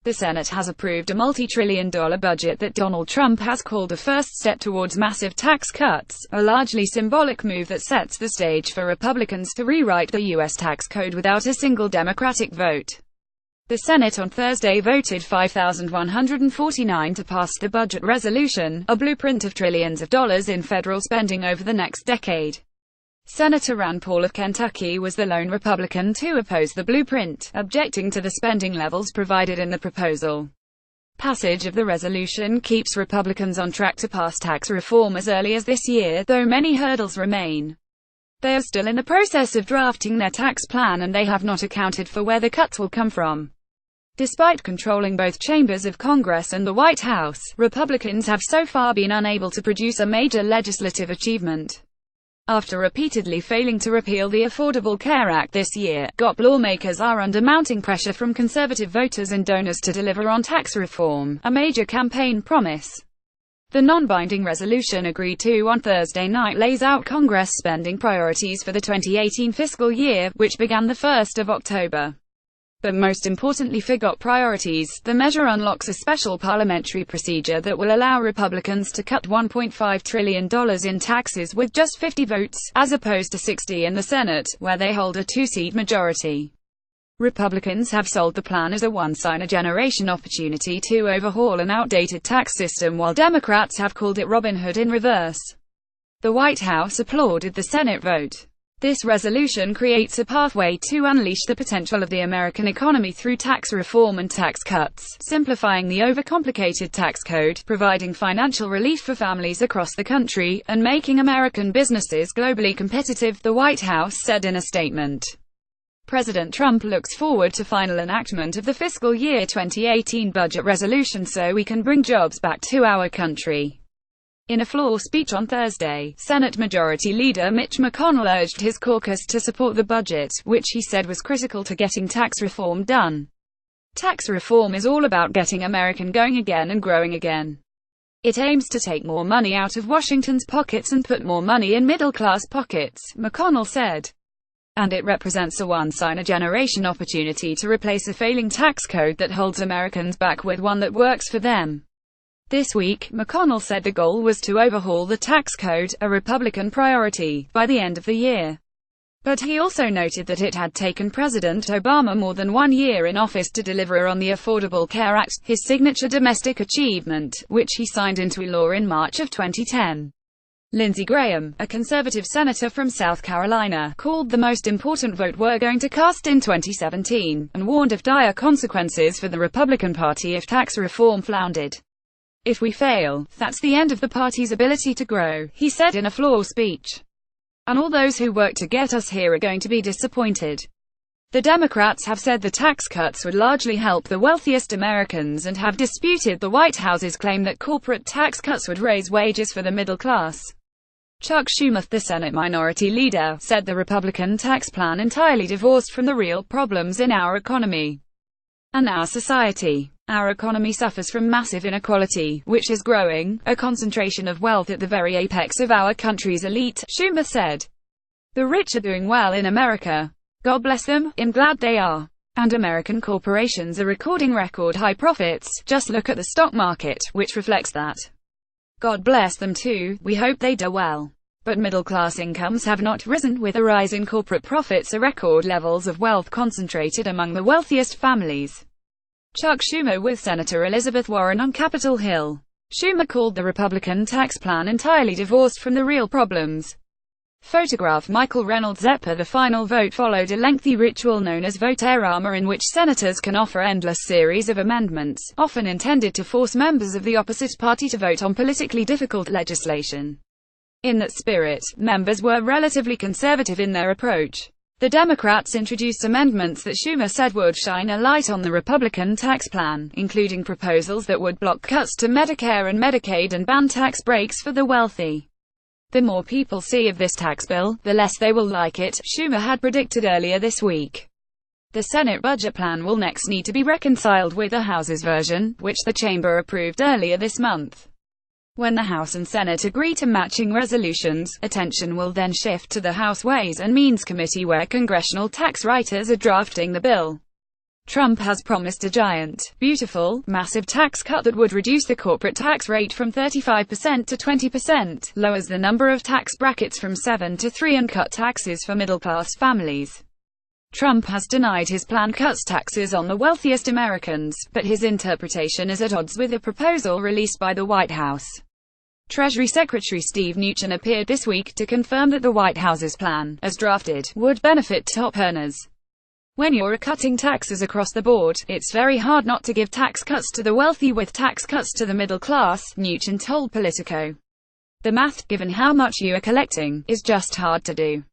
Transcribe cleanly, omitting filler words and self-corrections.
The Senate has approved a multi-trillion-dollar budget that Donald Trump has called a first step towards massive tax cuts, a largely symbolic move that sets the stage for Republicans to rewrite the U.S. tax code without a single Democratic vote. The Senate on Thursday voted 5,149 to pass the budget resolution, a blueprint of trillions of dollars in federal spending over the next decade. Senator Rand Paul of Kentucky was the lone Republican to oppose the blueprint, objecting to the spending levels provided in the proposal. Passage of the resolution keeps Republicans on track to pass tax reform as early as this year, though many hurdles remain. They are still in the process of drafting their tax plan, and they have not accounted for where the cuts will come from. Despite controlling both chambers of Congress and the White House, Republicans have so far been unable to produce a major legislative achievement. After repeatedly failing to repeal the Affordable Care Act this year, GOP lawmakers are under mounting pressure from conservative voters and donors to deliver on tax reform, a major campaign promise. The non-binding resolution agreed to on Thursday night lays out Congress spending priorities for the 2018 fiscal year, which began the 1st of October. But most importantly for GOP priorities, the measure unlocks a special parliamentary procedure that will allow Republicans to cut $1.5 trillion in taxes with just 50 votes, as opposed to 60 in the Senate, where they hold a two-seat majority. Republicans have sold the plan as a once-in-a-generation opportunity to overhaul an outdated tax system, while Democrats have called it Robin Hood in reverse. The White House applauded the Senate vote. This resolution creates a pathway to unleash the potential of the American economy through tax reform and tax cuts, simplifying the overcomplicated tax code, providing financial relief for families across the country, and making American businesses globally competitive, the White House said in a statement. President Trump looks forward to final enactment of the fiscal year 2018 budget resolution so we can bring jobs back to our country. In a floor speech on Thursday, Senate Majority Leader Mitch McConnell urged his caucus to support the budget, which he said was critical to getting tax reform done. Tax reform is all about getting America going again and growing again. It aims to take more money out of Washington's pockets and put more money in middle-class pockets, McConnell said. And it represents a once-in-a-generation opportunity to replace a failing tax code that holds Americans back with one that works for them. This week, McConnell said the goal was to overhaul the tax code, a Republican priority, by the end of the year. But he also noted that it had taken President Obama more than 1 year in office to deliver on the Affordable Care Act, his signature domestic achievement, which he signed into law in March of 2010. Lindsey Graham, a conservative senator from South Carolina, called the most important vote we're going to cast in 2017, and warned of dire consequences for the Republican Party if tax reform floundered. If we fail, that's the end of the party's ability to grow, he said in a floor speech. And all those who worked to get us here are going to be disappointed. The Democrats have said the tax cuts would largely help the wealthiest Americans and have disputed the White House's claim that corporate tax cuts would raise wages for the middle class. Chuck Schumer, the Senate Minority Leader, said the Republican tax plan entirely divorced from the real problems in our economy and our society. Our economy suffers from massive inequality, which is growing, a concentration of wealth at the very apex of our country's elite, Schumer said. The rich are doing well in America. God bless them, I'm glad they are. And American corporations are recording record high profits, just look at the stock market, which reflects that. God bless them too, we hope they do well. But middle-class incomes have not risen, with a rise in corporate profits and record levels of wealth concentrated among the wealthiest families. Chuck Schumer with Senator Elizabeth Warren on Capitol Hill. Schumer called the Republican tax plan entirely divorced from the real problems. Photograph Michael Reynolds Zephyr. The final vote followed a lengthy ritual known as vote-errama, in which senators can offer endless series of amendments, often intended to force members of the opposite party to vote on politically difficult legislation. In that spirit, members were relatively conservative in their approach. The Democrats introduced amendments that Schumer said would shine a light on the Republican tax plan, including proposals that would block cuts to Medicare and Medicaid and ban tax breaks for the wealthy. The more people see of this tax bill, the less they will like it, Schumer had predicted earlier this week. The Senate budget plan will next need to be reconciled with the House's version, which the chamber approved earlier this month. When the House and Senate agree to matching resolutions, attention will then shift to the House Ways and Means Committee, where congressional tax writers are drafting the bill. Trump has promised a giant, beautiful, massive tax cut that would reduce the corporate tax rate from 35% to 20%, lowers the number of tax brackets from 7 to 3 and cut taxes for middle-class families. Trump has denied his plan cuts taxes on the wealthiest Americans, but his interpretation is at odds with a proposal released by the White House. Treasury Secretary Steve Mnuchin appeared this week to confirm that the White House's plan, as drafted, would benefit top earners. When you're cutting taxes across the board, it's very hard not to give tax cuts to the wealthy with tax cuts to the middle class, Mnuchin told Politico. The math, given how much you are collecting, is just hard to do.